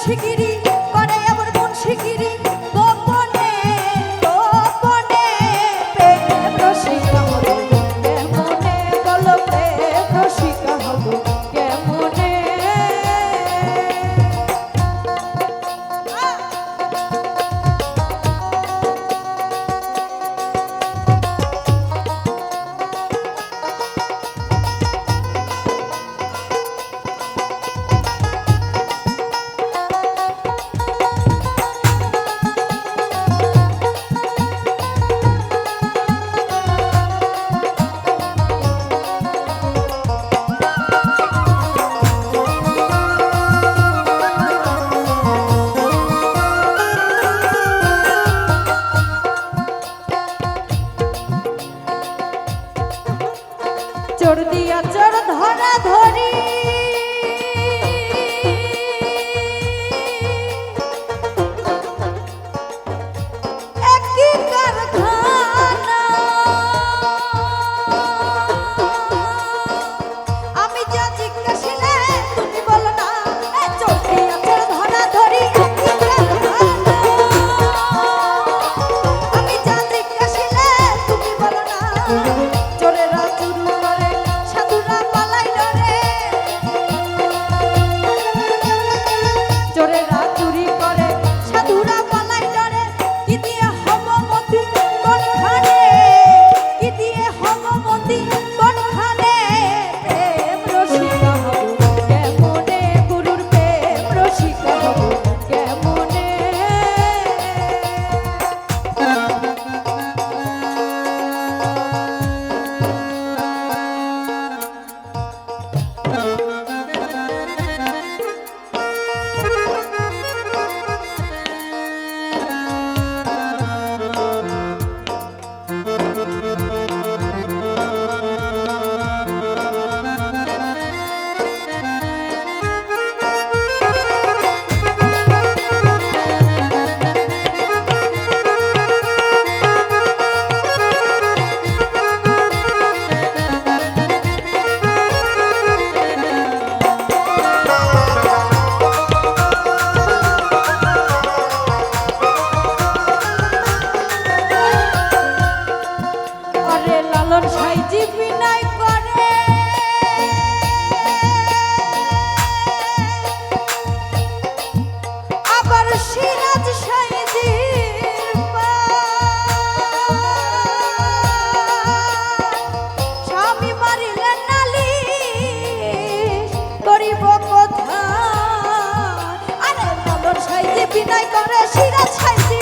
শিগিরি করে এমন মন শিগিরি গোপনে গোপনে প্রেম রসিকা হব কেমনে বলো প্রেম রসিকা হব কেমনে চোর দিয়া চোর ধরা ধরি একই কারখানা আমি যা জিজ্ঞাসিলে তুমি বলো না চোর দিয়া চোর ধরা ধরি একই কারখানা আমি যা জিজ্ঞাসিলে তুমি বলো না চোরেরা চুরি করে সাধুরা পালাইল রে চোরেরা চুরি করে সাধুরা পালাইল রে কি দিয়ে হব মতি কোনখানে কি দিয়ে হব মতি কোনখানে প্রেম রসিকা হব কেমনে গুরুর প্রেম রসিকা হব কেমনে লালন সাইজি বিনয় করে আবার সিরাজ সাইজি স্বামী মারিলে নালিশ করিব কোথায় আরে লালন সাইজি বিনয় করে সিরাজ সাইজি